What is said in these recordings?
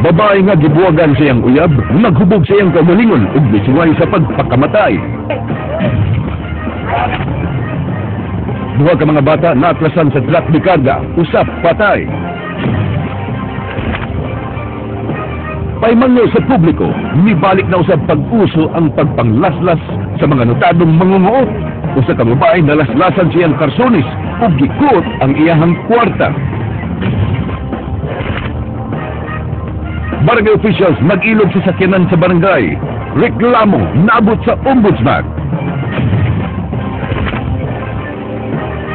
Babae nga gibuwagan siyang uyab, naghubog siyang kamalingon ug misuway sa pagpakamatay. Duha ka mga bata naaklasan sa truck ni karga, usap patay. Paimangyo sa publiko, nibalik na usab pag-uso ang pagpanglaslas sa mga notadong mangunguot. Usa ka babae nalaslasan siyang karsonis ug gikuot ang iyahang kwarta. Barangay officials nag-ilog sa sakyanan sa barangay. Reklamo naabot sa ombudsman.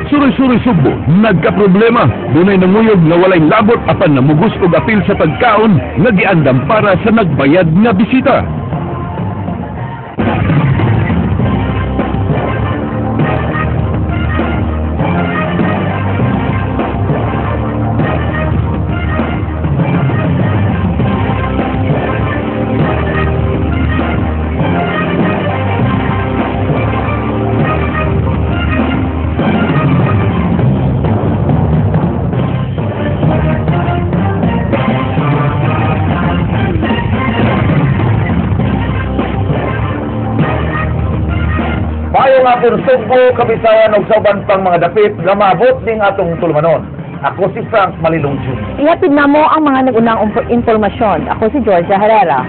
Suroy-suroy Sugbo, nagka-problema. Dunay nanguyog nga walay labot apan namugos og apil sa pagkaon nga giandam para sa nagbayad nga bisita. Payong atong Sugbo, Kabisayan ug sa uban pang mga dapit nga maabot ning atong tulumanon. Ako si Frank Malilong Jr. Ihatid na mo ang mga nagunang impormasyon. Ako si Georgia Herrera.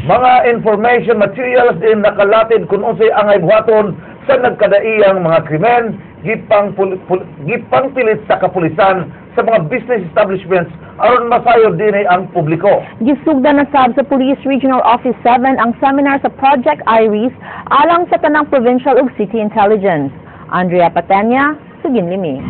Mga information materials din nakalatid kung unsay angay buhaton sa nagkadaiyang mga krimen gipangpilit sa kapulisan sa mga business establishments aron masayod din ang publiko. Gisugda na sab sa Police Regional Office 7 ang seminar sa Project Iris alang sa tanang provincial ug city intelligence. Andrea Patenya, Suginlimi.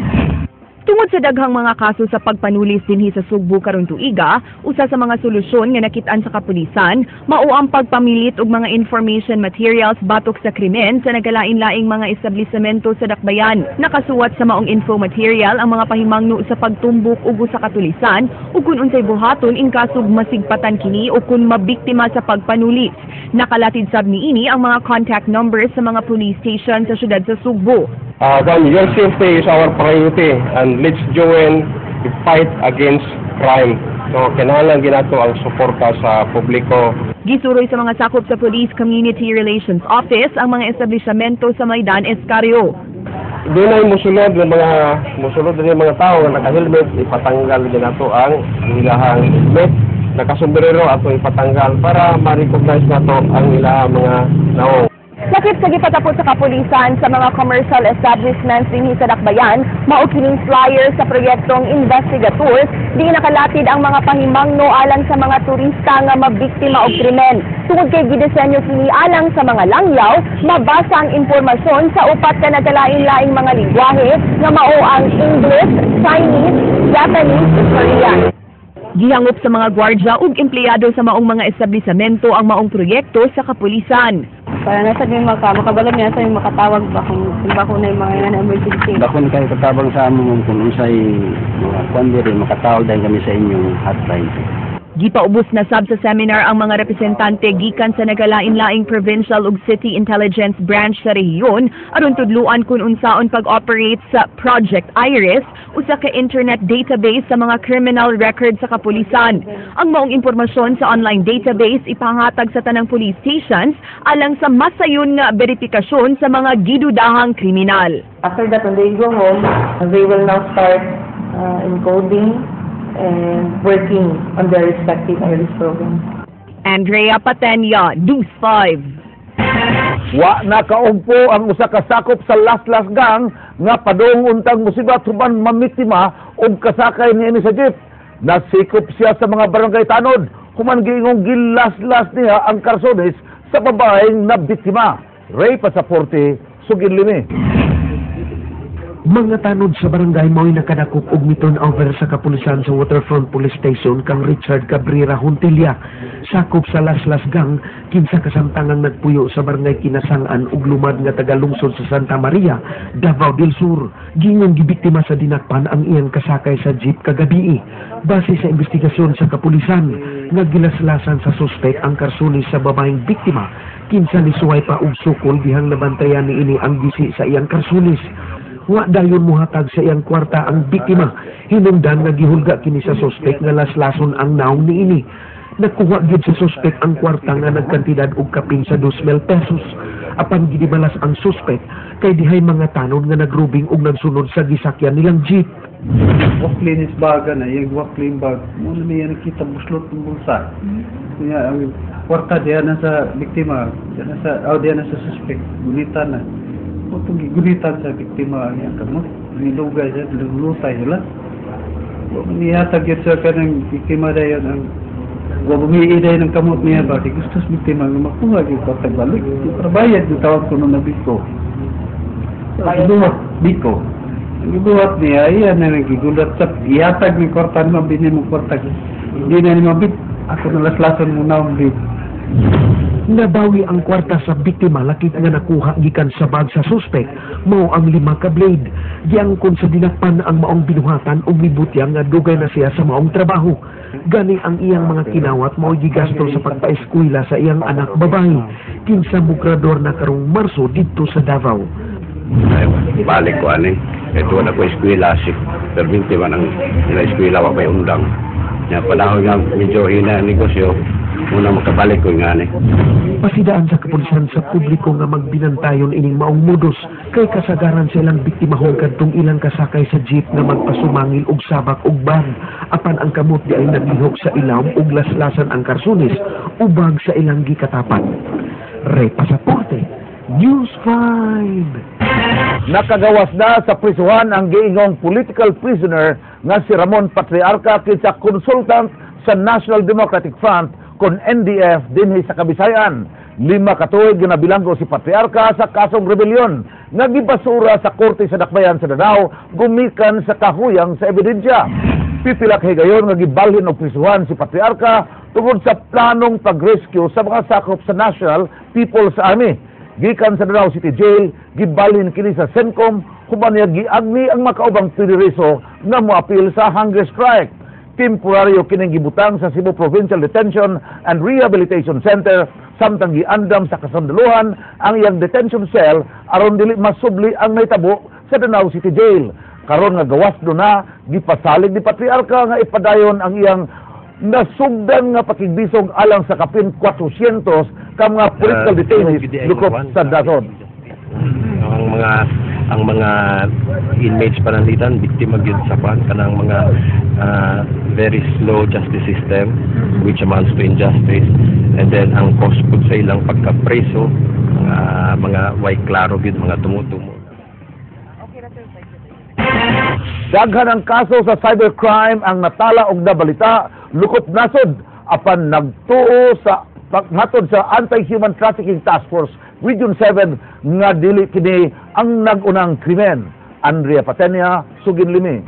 Tungod sa daghang mga kaso sa pagpanulis dinhi sa Sugbo karon tuiga, usa sa mga solusyon nga nakit-an sa kapulisan mao ang pagpamilit og mga information materials batok sa krimen sa nagalain-laing mga establisamento sa dakbayan. Nakasuwat sa maong info material ang mga pahimangno sa pagtumbok ug sa katulisan ug kun unsay buhaton in kasog masigpatan kini o kun mabiktima sa pagpanulis. Nakalatid sab niini ang mga contact numbers sa mga police station sa syudad sa Sugbo. Your safety is our priority and let's join the fight against crime. So, kinahanglan ginato ang suporta sa publiko. Gisuroy sa mga sakop sa Police Community Relations Office ang mga establishmento sa Maidan, Escarrio. Doon ay musulod ng mga tao na naka-helmet, ipatanggal ginato ang ilahang helmet. Nakasombrero ato ipatanggal para ma-recognize nato ang ilahang mga naong. Sakit sa gipatapos sa kapulisan sa mga commercial establishments dinhi sa dakbayan, mao kining flyer sa proyektong Investigators, di nakalatid ang mga pahimangno alang sa mga turista nga mabiktima og krimen. Tungod kay gidisenyo kini alang sa mga langyaw, mabasa ang impormasyon sa upat ka nagalain-laing mga lingwahe nga mao ang English, Chinese, Japanese, ug Korean. Gihangop sa mga gwardya ug empleyado sa maong mga establisamento ang maong proyekto sa kapulisan. Para nasa din makabalog niya sa makatawag ba kung na yung mga emergency. Bakon kayo katabang sa amon kung unsay mga kwandiri makatawag dahil kami sa inyong hotline. Gipaubos na sab sa seminar ang mga representante gikan sa nagalain-laing provincial ug city intelligence branch sa rehiyon aron tudluan kung unsaon pag-operate sa Project Iris, usa ka internet database sa mga criminal record sa kapulisan. Ang maong impormasyon sa online database ipangatag sa tanang police stations alang sa masayon nga verifikasyon sa mga gidudahang kriminal. After that, when they go home, they will now start encoding and working on their respective IRIS programs. Andrea Patenya, News 5. Wa nakaugpo ang usa ka sakop sa Laslas Gang nga padung untang musibat human mamiktima og kasakay niini sa jeep. Nasikop siya sa mga barangay tanod human giingong gilaslas niya ang karsones sa babaeng nabiktima. Ray Pasaporte, Suginlimi. Mga tanod sa barangay mo'y nakadakop og miturn over sa kapulisan sa Waterfront Police Station kang Richard Cabrera Hontilia. Sakop sa Laslas Gang, kinsa kasamtangang nagpuyo sa barangay Kinasangan ug lumad nga tagalungsod sa Santa Maria, Davao del Sur. Gingong gibiktima sa dinakpan ang iyang kasakay sa jeep kagabi. Base sa investigasyon sa kapulisan, nga gilaslasan sa suspek ang karsulis sa babaeng biktima, kinsa ni suway pa og sukol dihang nabantayan niini ang gisi sa iyang karsulis. Wa dayon muhatag sa iyang kwarta ang biktima. Hinungdan nga gihulga kini sa suspek nga laslason ang naong niini. Nakuha gyud sa suspek ang kwarta nga nagkantidad og kapin sa 2,000 pesos. Apan gidibalas ang suspek kay dihay mga tanon nga nagrubing og nagsunod sa gisakyan nilang jeep. Waklin is baga na, yung waklin bag. Muna niya nakita buslot ng bulsa. Kaya ang kwarta diyan na sa biktima, diyan na sa suspect, gunitan na. Kung gunitan sa biktima niya kamot, nilugay siya, lulutay sila. Niyatag yun sa kanang biktima dayon ang bumiiday dahil ng kamot niya ba, di gusto sa biktima nga makuha yung kwarta balik. Para bayad yung tawag ko nung nabiko. Biko. Gibuhat niya, iyan na nagigulat sa ihatag ng kwarta ni mabinin mo kwarta. Hindi na ni mabit. Ako nalaslasan mo na mabit. Nabawi ang kwarta sa biktima lakit nga nakuha gikan sa bag sa suspek mao ang 5 ka blade. Giangkon sa dinakpan ang maong binuhatan ug mibutyang nga dugay na siya sa maong trabaho. Gani ang iyang mga kinawat mao gigasto sa pagpaeskwela sa iyang anak babae. Kinsa mugrador na karong Marso didto sa Davao. Balik ko ani. Ito na ko eskwela si perminti man ang nila eskwela wa may undang. Nya panahon nga medyo hina ang negosyo. Muna makabalik ko nga ni. Pasidaan sa kapulisan sa publiko nga magbinantayon ining maong modus kay kasagaran sa ilang biktimahon kadtong ilang kasakay sa jeep nga magpasumangil og sabak og bag. Apan ang kamot di ay naglihok sa ilawom og laslasan ang karsunis ubag sa ilang gikatapan. Ray Pasaporte, News 5. Nakagawas na sa prisuhan ang giingong political prisoner nga si Ramon Patriarca kinsa consultant sa National Democratic Front kon NDF dinhi sa Kabisayan. 5 ka tuig nga nabilanggo si Patriarca sa kasong rebellion nga gibasura sa korte sa Dakbayan sa Danao gumikan sa kahuyang sa ebidensya. Pipila ka higayon nga gibalhin og prisuhan si Patriarca tungod sa planong pag-rescue sa mga sakop sa National People's Army. Gikan sa Danao City Jail, gibalhin kini sa Sencom, human niya giagni ang makaubang piniriso na moapil sa hunger strike. Temporaryo kining gibutang sa Cebu Provincial Detention and Rehabilitation Center, samtang giandam sa kasundaluhan ang iyang detention cell aron dili masubli ang naitabo sa Danao City Jail. Karon nga gawas do na, gipasalig ni Patriarca nga ipadayon ang iyang nasugdan nga pakigbisog alang sa kapin 400 ka mga political detainees lukop sa Dazon. Ang mga inmates pananlitan biktima gyud sa kanang mga very slow justice system which amounts to injustice, and then ang cost pud sa ilang pagkapreso mga way klaro gyud mga tumutumo. Daghan ang kaso sa cybercrime ang natala og nabalita lukop nasod apan nagtuo sa paghatod sa Anti-Human Trafficking Task Force Region 7 nga dili kini ang nagunang krimen. Andrea Patenia, Sugin Limi.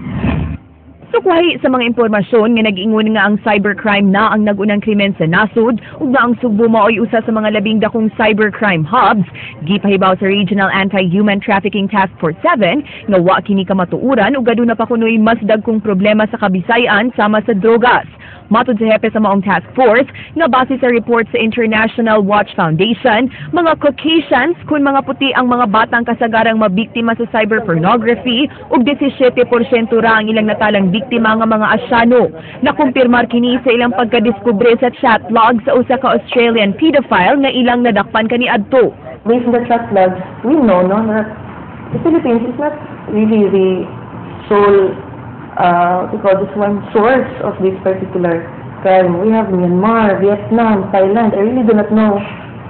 Sukwahi sa mga impormasyon nga nag-ingon nga ang cybercrime na ang nagunang krimen sa nasod ug na ang Sugbo maoy usa sa mga labing dakong cybercrime hubs, gipahibaw sa Regional Anti-Human Trafficking Task Force 7 nga wa kini kamatuuran ug aduna pa kunoy mas dagkong problema sa Kabisayan sama sa drogas. Matod sa hepe sa maong task force, nga base sa report sa International Watch Foundation, mga Caucasians kun mga puti ang mga batang kasagarang mabiktima sa cyberpornography ug 17% ra ang ilang natalang biktima nga mga Asyano. Nakumpirmar kini sa ilang pagkadiskubre sa chat log sa usa ka Australian pedophile nga ilang nadakpan kaniadto. Based on the chat logs, we know that the Philippines is not really the sole one source of this particular crime. We have Myanmar, Vietnam, Thailand. I really do not know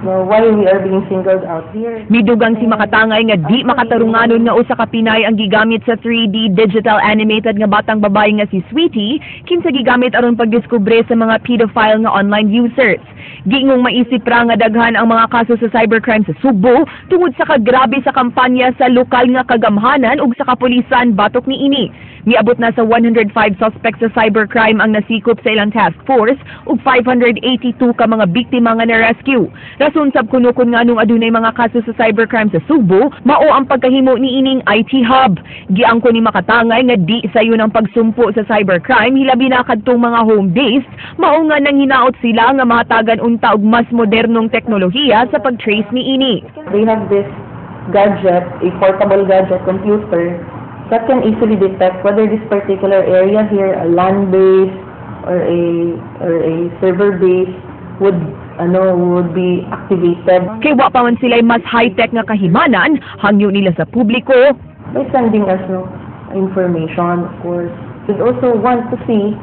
why we are being singled out here. Midugang si Makatangay nga di makatarunganon nga usa ka Pinay ang gigamit sa 3D digital animated nga batang babae nga si Sweetie kinsa gigamit aron pagdiskubre sa mga pedophile nga online users. Giingong maisip ra nga daghan ang mga kaso sa cybercrime sa Sugbo tungod sa kagrabe sa kampanya sa lokal nga kagamhanan ug sa kapulisan batok niini. Miabot na sa 105 suspects sa cybercrime ang nasikop sa ilang task force ug 582 ka mga biktima nga na-rescue. Rason sab kunukon nga nung adunay mga kaso sa cybercrime sa Sugbo, mao ang pagkahimo niining IT hub. Giangko ni Makatangay nga di sayon ang pagsumpo sa cybercrime hilabi na kadtong mga home-based, mao nga nang hinaot sila nga mahatagan unta og mas modernong teknolohiya sa pag-trace niini. They have this gadget, a portable gadget computer, that can easily detect whether this particular area here, a LAN base or a server base, would be activated Kay wa pa man sila'y mas high-tech nga kahimanan, hangyo nila sa publiko. by sending us information, of course. We also want to see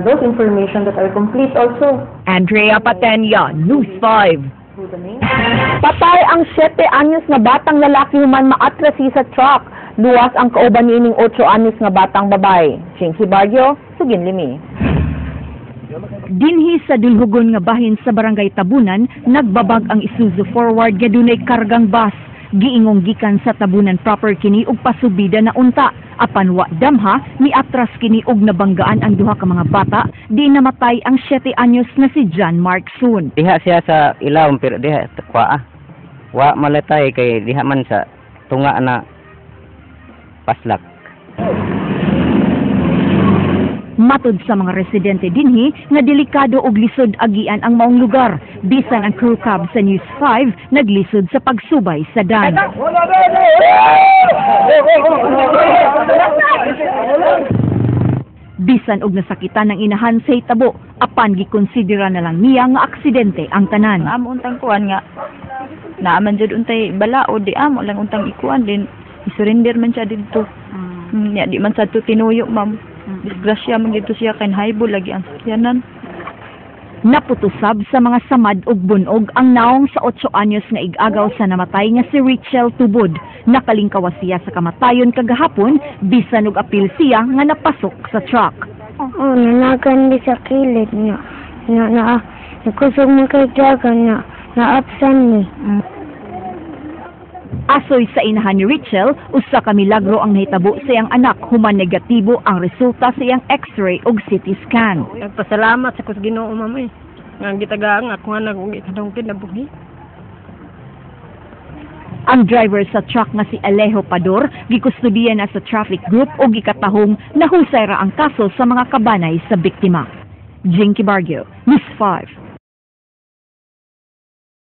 those information that are complete also. Andrea Patenya, News 5. Through the name. Patay ang 7 anyos nga batang lalaki human maatrasi sa truck. Luwas ang kauban niining 8 anyos nga batang babae. Chinky Barrio, Sugin Limi. Dinhi sa dulhugon nga bahin sa barangay Tabunan, nagbabag ang Isuzu Forward nga dunay kargang bus. Giingong gikan sa Tabunan proper kini ug pasubida na unta. Apan wa damha, miatras kini og nabanggaan ang duha ka mga bata, di namatay ang 7 anyos na si John Mark Sun. Diha siya sa ilawom pero diha kwa. Wa malatay kay diha man sa tunga na paslak. Matod sa mga residente dinhi nga delikado og lisod agian ang maong lugar. Bisan ang crew cab sa News 5 naglisod sa pagsubay sa dan. Bisan og nasakitan ng inahan sa hitabo, apan gikonsidera na lang niya nga aksidente ang tanan. Amo untang kuan nga naaman jud untay balaod di amo lang untang ikuan din isurrender man siya didto. Nya di man sa to tinuyo ma'am. Disgrasya man dito siya kay haibol lagi ang sakyanan. Naputusab sa mga samad ug bunog ang naong sa 8 anyos nga ig-agaw sa namatay nga si Richel Tubod. Nakalingkawas siya sa kamatayon kagahapon bisan og apil siya nga napasok sa truck. Nanagan di sa kilid niya. Nakusog mo kay Dragon na-absan ni. Asoy sa inahan ni Richel, usa ka milagro ang nahitabo sa iyang anak human negatibo ang resulta sa iyang X-ray ug CT scan. Nagpasalamat sa kus Ginoo mamay. Nga gitagaan ako nga nagugitadong kinabuhi. Ang driver sa truck nga si Alejo Pador gikustudiya na sa traffic group ug gikatahong nahusay ra ang kaso sa mga kabanay sa biktima. Jinky Bargio, News 5.